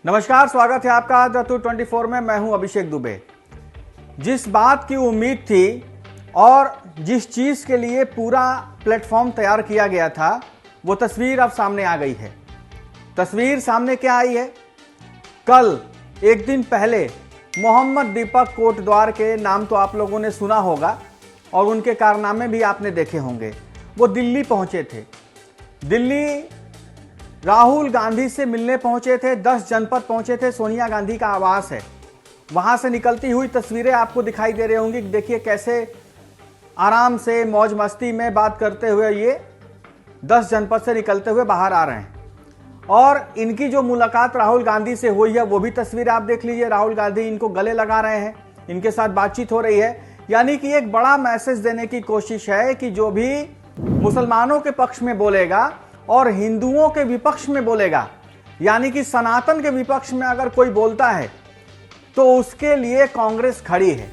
नमस्कार, स्वागत है आपका द 224 में। मैं हूं अभिषेक दुबे। जिस बात की उम्मीद थी और जिस चीज के लिए पूरा प्लेटफॉर्म तैयार किया गया था, वो तस्वीर अब सामने आ गई है। तस्वीर सामने क्या आई है? कल एक दिन पहले मोहम्मद दीपक कोटद्वार के नाम तो आप लोगों ने सुना होगा और उनके कारनामे भी आपने देखे होंगे। वो दिल्ली पहुंचे थे। दिल्ली राहुल गांधी से मिलने पहुंचे थे। 10 जनपद पहुंचे थे। सोनिया गांधी का आवास है। वहां से निकलती हुई तस्वीरें आपको दिखाई दे रही होंगी। देखिए कैसे आराम से मौज मस्ती में बात करते हुए ये 10 जनपद से निकलते हुए बाहर आ रहे हैं। और इनकी जो मुलाकात राहुल गांधी से हुई है वो भी तस्वीर आप देख लीजिए। राहुल गांधी इनको गले लगा रहे हैं, इनके साथ बातचीत हो रही है। यानी कि एक बड़ा मैसेज देने की कोशिश है कि जो भी मुसलमानों के पक्ष में बोलेगा और हिंदुओं के विपक्ष में बोलेगा, यानी कि सनातन के विपक्ष में अगर कोई बोलता है तो उसके लिए कांग्रेस खड़ी है।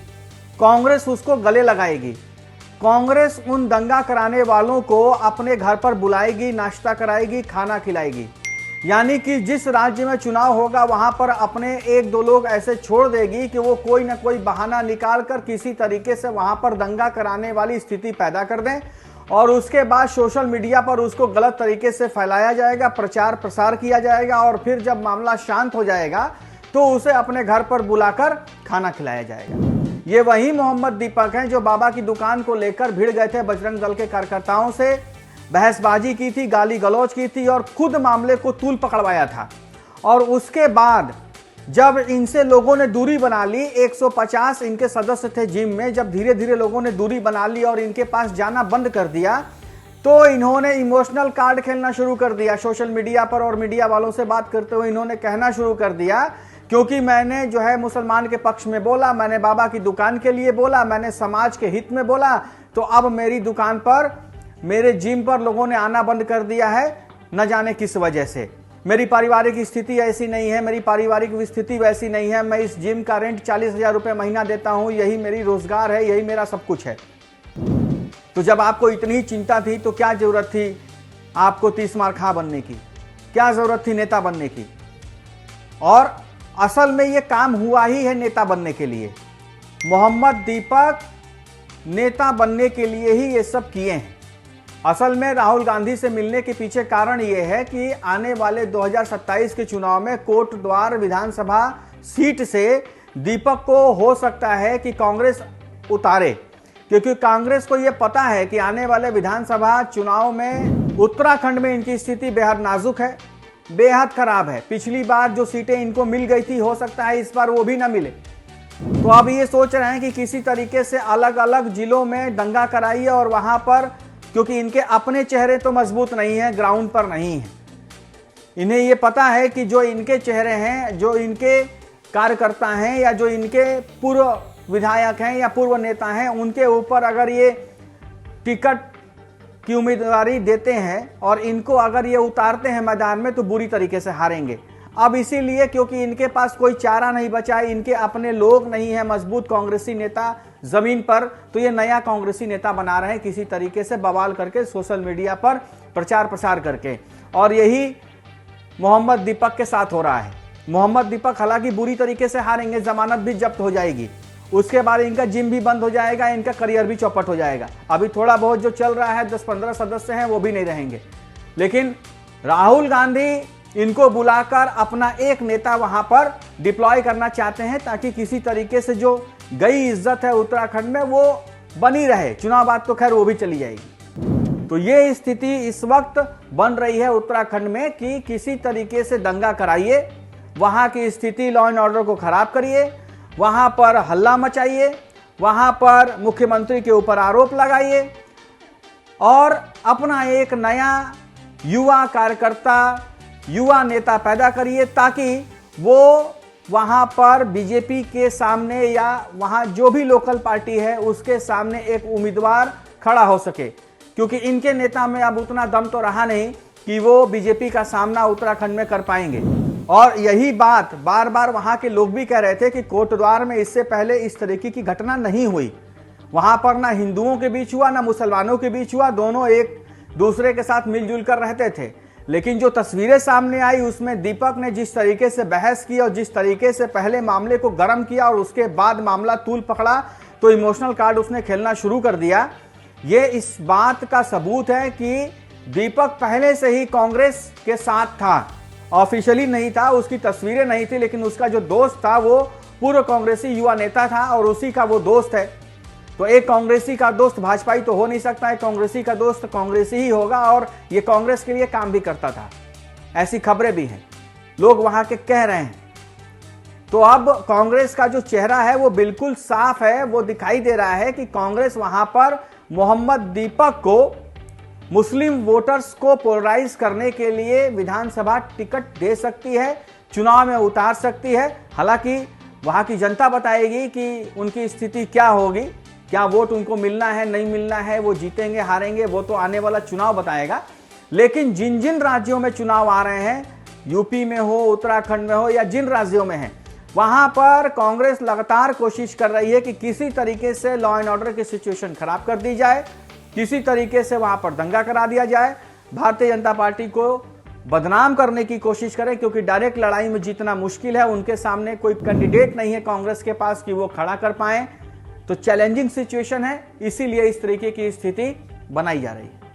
कांग्रेस उसको गले लगाएगी। कांग्रेस उन दंगा कराने वालों को अपने घर पर बुलाएगी, नाश्ता कराएगी, खाना खिलाएगी। यानी कि जिस राज्य में चुनाव होगा वहां पर अपने एक दो लोग ऐसे छोड़ देगी कि वो कोई ना कोई बहाना निकाल कर किसी तरीके से वहां पर दंगा कराने वाली स्थिति पैदा कर दें और उसके बाद सोशल मीडिया पर उसको गलत तरीके से फैलाया जाएगा, प्रचार प्रसार किया जाएगा और फिर जब मामला शांत हो जाएगा तो उसे अपने घर पर बुलाकर खाना खिलाया जाएगा। ये वही मोहम्मद दीपक हैं जो बाबा की दुकान को लेकर भिड़ गए थे। बजरंग दल के कार्यकर्ताओं से बहसबाजी की थी, गाली गलौज की थी और खुद मामले को तूल पकड़वाया था। और उसके बाद जब इनसे लोगों ने दूरी बना ली, 150 इनके सदस्य थे जिम में, जब धीरे धीरे लोगों ने दूरी बना ली और इनके पास जाना बंद कर दिया तो इन्होंने इमोशनल कार्ड खेलना शुरू कर दिया। सोशल मीडिया पर और मीडिया वालों से बात करते हुए इन्होंने कहना शुरू कर दिया, क्योंकि मैंने जो है मुसलमान के पक्ष में बोला, मैंने बाबा की दुकान के लिए बोला, मैंने समाज के हित में बोला, तो अब मेरी दुकान पर, मेरे जिम पर लोगों ने आना बंद कर दिया है, न जाने किस वजह से। मेरी पारिवारिक स्थिति ऐसी नहीं है, मेरी पारिवारिक स्थिति वैसी नहीं है। मैं इस जिम का रेंट 40,000 रुपये महीना देता हूं, यही मेरी रोजगार है, यही मेरा सब कुछ है। तो जब आपको इतनी चिंता थी तो क्या जरूरत थी आपको 30 मार खा बनने की? क्या जरूरत थी नेता बनने की? और असल में ये काम हुआ ही है नेता बनने के लिए। मोहम्मद दीपक नेता बनने के लिए ही ये सब किए हैं। असल में राहुल गांधी से मिलने के पीछे कारण यह है कि आने वाले 2027 के चुनाव में कोटद्वार विधानसभा सीट से दीपक को हो सकता है कि कांग्रेस उतारे, क्योंकि कांग्रेस को यह पता है कि आने वाले विधानसभा चुनाव में उत्तराखंड में इनकी स्थिति बेहद नाजुक है, बेहद खराब है। पिछली बार जो सीटें इनको मिल गई थी, हो सकता है इस बार वो भी ना मिले। तो अब ये सोच रहे हैं कि किसी तरीके से अलग अलग जिलों में दंगा कराइए और वहां पर, क्योंकि इनके अपने चेहरे तो मजबूत नहीं है, ग्राउंड पर नहीं है। इन्हें ये पता है कि जो इनके चेहरे हैं, जो इनके कार्यकर्ता हैं या जो इनके पूर्व विधायक हैं या पूर्व नेता हैं, उनके ऊपर अगर ये टिकट की उम्मीदवारी देते हैं और इनको अगर ये उतारते हैं मैदान में तो बुरी तरीके से हारेंगे। अब इसीलिए, क्योंकि इनके पास कोई चारा नहीं बचा है, इनके अपने लोग नहीं है मजबूत कांग्रेसी नेता जमीन पर, तो ये नया कांग्रेसी नेता बना रहे हैं किसी तरीके से बवाल करके, सोशल मीडिया पर प्रचार प्रसार करके। और यही मोहम्मद दीपक के साथ हो रहा है। मोहम्मद दीपक हालांकि बुरी तरीके से हारेंगे, जमानत भी जब्त हो जाएगी, उसके बाद इनका जिम भी बंद हो जाएगा, इनका करियर भी चौपट हो जाएगा। अभी थोड़ा बहुत जो चल रहा है, 10-15 सदस्य हैं, वो भी नहीं रहेंगे। लेकिन राहुल गांधी इनको बुलाकर अपना एक नेता वहां पर डिप्लॉय करना चाहते हैं, ताकि किसी तरीके से जो गई इज्जत है उत्तराखंड में वो बनी रहे। चुनाव बाद तो खैर वो भी चली जाएगी। तो ये स्थिति इस वक्त बन रही है उत्तराखंड में कि किसी तरीके से दंगा कराइए, वहां की स्थिति लॉ एंड ऑर्डर को खराब करिए, वहां पर हल्ला मचाइए, वहां पर मुख्यमंत्री के ऊपर आरोप लगाइए और अपना एक नया युवा कार्यकर्ता, युवा नेता पैदा करिए, ताकि वो वहां पर बीजेपी के सामने या वहां जो भी लोकल पार्टी है उसके सामने एक उम्मीदवार खड़ा हो सके। क्योंकि इनके नेता में अब उतना दम तो रहा नहीं कि वो बीजेपी का सामना उत्तराखंड में कर पाएंगे। और यही बात बार बार वहां के लोग भी कह रहे थे कि कोटद्वार में इससे पहले इस तरीके की घटना नहीं हुई। वहां पर ना हिंदुओं के बीच हुआ, ना मुसलमानों के बीच हुआ, दोनों एक दूसरे के साथ मिलजुल कर रहते थे। लेकिन जो तस्वीरें सामने आई उसमें दीपक ने जिस तरीके से बहस की और जिस तरीके से पहले मामले को गर्म किया और उसके बाद मामला तूल पकड़ा, तो इमोशनल कार्ड उसने खेलना शुरू कर दिया। ये इस बात का सबूत है कि दीपक पहले से ही कांग्रेस के साथ था, ऑफिशियली नहीं था, उसकी तस्वीरें नहीं थी, लेकिन उसका जो दोस्त था वो पूर्व कांग्रेसी युवा नेता था और उसी का वो दोस्त है। तो एक कांग्रेसी का दोस्त भाजपाई तो हो नहीं सकता है, कांग्रेसी का दोस्त कांग्रेसी ही होगा और ये कांग्रेस के लिए काम भी करता था। ऐसी खबरें भी हैं, लोग वहां के कह रहे हैं। तो अब कांग्रेस का जो चेहरा है वो बिल्कुल साफ है, वो दिखाई दे रहा है कि कांग्रेस वहां पर मोहम्मद दीपक को, मुस्लिम वोटर्स को पोलराइज करने के लिए विधानसभा टिकट दे सकती है, चुनाव में उतार सकती है। हालांकि वहां की जनता बताएगी कि उनकी स्थिति क्या होगी, क्या वोट उनको मिलना है नहीं मिलना है, वो जीतेंगे हारेंगे, वो तो आने वाला चुनाव बताएगा। लेकिन जिन जिन राज्यों में चुनाव आ रहे हैं, यूपी में हो, उत्तराखंड में हो या जिन राज्यों में है, वहां पर कांग्रेस लगातार कोशिश कर रही है कि किसी तरीके से लॉ एंड ऑर्डर की सिचुएशन खराब कर दी जाए, किसी तरीके से वहां पर दंगा करा दिया जाए, भारतीय जनता पार्टी को बदनाम करने की कोशिश करें, क्योंकि डायरेक्ट लड़ाई में जीतना मुश्किल है। उनके सामने कोई कैंडिडेट नहीं है कांग्रेस के पास कि वो खड़ा कर पाए, तो चैलेंजिंग सिचुएशन है, इसीलिए इस तरीके की स्थिति बनाई जा रही है।